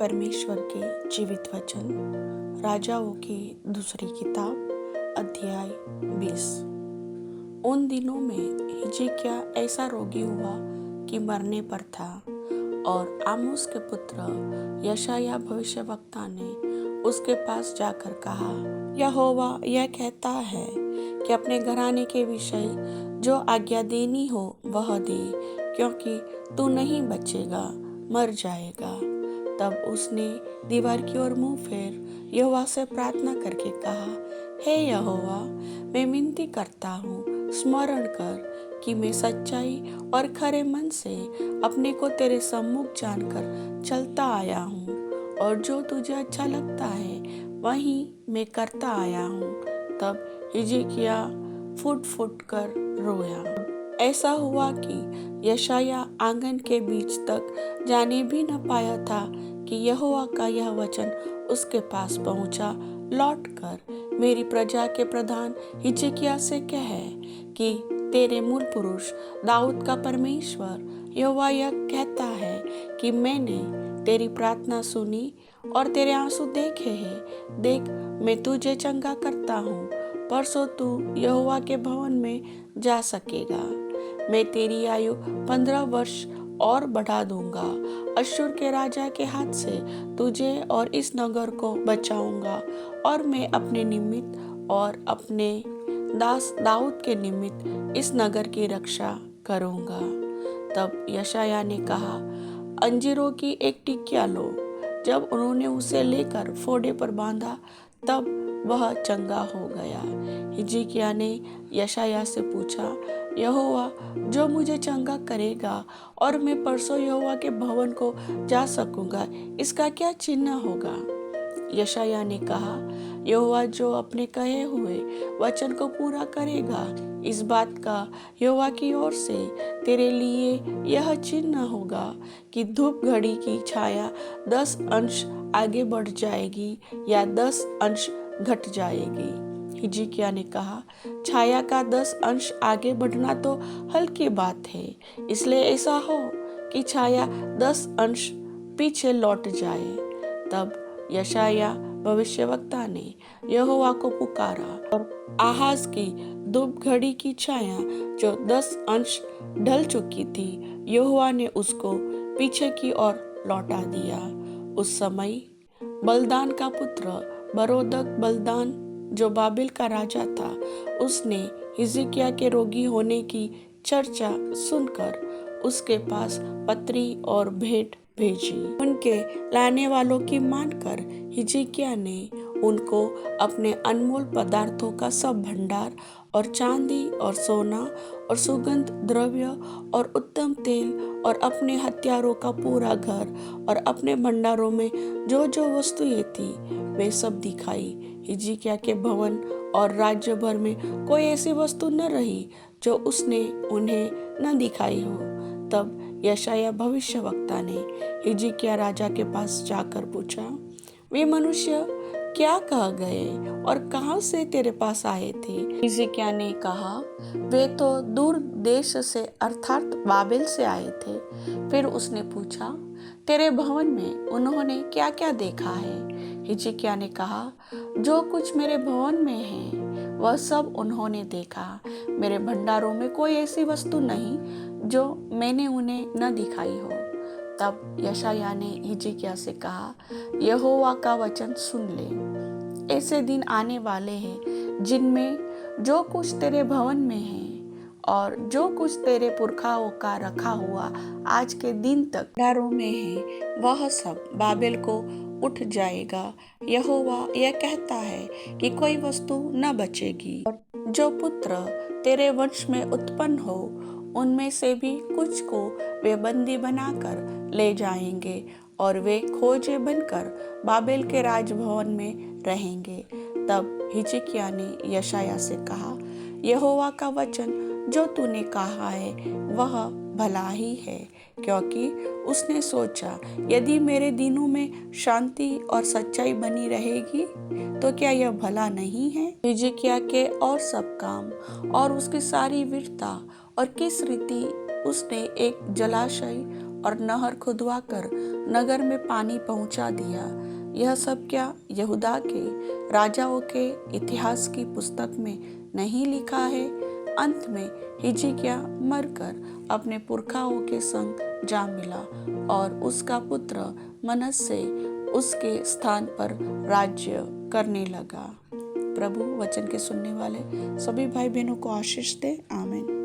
परमेश्वर के जीवित वचन राजाओं की दूसरी किताब अध्याय 20। उन दिनों में हिजकिय्याह ऐसा रोगी हुआ कि मरने पर था, और आमोस के पुत्र यशायाह भविष्यवक्ता ने उसके पास जाकर कहा, यहोवा यह कहता है कि अपने घराने के विषय जो आज्ञा देनी हो वह दे, क्योंकि तू नहीं बचेगा, मर जाएगा। तब उसने दीवार की ओर मुंह फेर यहोवा से प्रार्थना करके कहा, हे यहोवा, मैं विनती करता हूँ, स्मरण कर कि मैं सच्चाई और खरे मन से अपने को तेरे सम्मुख जानकर चलता आया हूँ, और जो तुझे अच्छा लगता है वही मैं करता आया हूँ। तब हिजकिय्याह फुट फुट कर रोया। ऐसा हुआ कि यशायाह आंगन के बीच तक जाने भी न पाया था कि यहोवा का यह वचन उसके पास पहुंचा, लौटकर मेरी प्रजा के प्रधान हिजकिय्याह से कह कि तेरे मूल पुरुष दाऊद का परमेश्वर यहोवा यह कहता है कि मैंने तेरी प्रार्थना सुनी और तेरे आंसू देखे हैं। देख, मैं तुझे चंगा करता हूँ, परसों तू यहोवा के भवन में जा सकेगा। मैं तेरी आयु 15 वर्ष और बढ़ा दूंगा। अश्शूर के राजा के हाथ से तुझे और इस नगर को बचाऊंगा, और मैं अपने निमित्त और अपने दास दाऊद के निमित्त इस नगर की रक्षा करूंगा। तब यशायाह ने कहा, अंजीरों की एक टिकिया लो। जब उन्होंने उसे लेकर फोड़े पर बांधा, तब वह चंगा हो गया। हिजकिय्याह ने यशायाह से पूछा, यहोवा जो मुझे चंगा करेगा और मैं परसों यहोवा के भवन को जा सकूंगा, इसका क्या चिन्ह होगा? यशायाह ने कहा, यहोवा जो अपने कहे हुए वचन को पूरा करेगा, इस बात का यहोवा की ओर से तेरे लिए यह चिन्ह होगा कि धूप घड़ी की छाया 10 अंश आगे बढ़ जाएगी या 10 अंश घट जाएगी। हिजकिय्याह ने कहा, छाया का 10 अंश आगे बढ़ना तो हल्की बात है, इसलिए ऐसा हो कि छाया 10 अंश पीछे लौट जाए। तब यशायाह भविष्यवक्ता ने यहोवा को पुकारा, और आहाज की धूप घड़ी की छाया जो 10 अंश ढल चुकी थी, यहोवा ने उसको पीछे की ओर लौटा दिया। उस समय बलदान का पुत्र बरोदक बलदान, जो बाबिल का राजा था, उसने हिजकिय्याह के रोगी होने की चर्चा सुनकर उसके पास पत्री और भेंट भेजी। उनके लाने वालों की मानकर हिजकिय्याह ने उनको अपने अनमोल पदार्थों का सब भंडार और चांदी और सोना और सुगंध द्रव्य और उत्तम तेल और अपने हथियारों का पूरा घर और अपने भंडारों में जो जो वस्तुएं थी वे सब दिखाई। हिजकिय्याह के भवन और राज्य भर में कोई ऐसी वस्तु न रही जो उसने उन्हें न दिखाई हो। तब यशायाह भविष्यवक्ता ने हिजकिय्याह राजा के पास जाकर पूछा, वे मनुष्य क्या कह गए और कहाँ से तेरे पास आए थे? हिजकिय्याह ने कहा, वे तो दूर देश से अर्थात बाबेल से आए थे। फिर उसने पूछा, तेरे भवन में उन्होंने क्या क्या देखा है? हिजकिय्याह ने कहा, जो कुछ मेरे भवन में है वह सब उन्होंने देखा। मेरे भंडारों में कोई ऐसी वस्तु नहीं जो मैंने उन्हें न दिखाई हो। तब यशायाह ने हिजकिय्याह से कहा, यहोवा का वचन सुन ले। ऐसे दिन आने वाले हैं जिनमें जो कुछ तेरे भवन में है और जो कुछ तेरे पुरखाओं का रखा हुआ आज के दिन तक भंडारों में है, वह सब बाबेल को उठ जाएगा। यहोवा यह कहता है कि कोई वस्तु न बचेगी, और जो पुत्र तेरे वंश में उत्पन्न हो उनमें से भी कुछ को वे बंदी बनाकर ले जाएंगे, और वे खोजे बनकर बाबेल के राजभवन में रहेंगे। तब हिजकिय्याह ने यशायाह से कहा, यहोवा का वचन जो तूने कहा है वह भला ही है, क्योंकि उसने सोचा, यदि मेरे दिनों में शांति और सच्चाई बनी रहेगी तो क्या यह भला नहीं है? हिजकिय्याह के और सब काम और उसकी सारी वीरता और किस रीति उसने एक जलाशय और नहर खुदवाकर नगर में पानी पहुंचा दिया। यह सब क्या यहूदा के राजाओं के इतिहास की पुस्तक में नहीं लिखा है? अंत में हिजकिय्याह मरकर अपने पुरखाओं के संग जा मिला और उसका पुत्र मनश्शे उसके स्थान पर राज्य करने लगा। प्रभु वचन के सुनने वाले सभी भाई बहनों को आशीष दे। आमीन।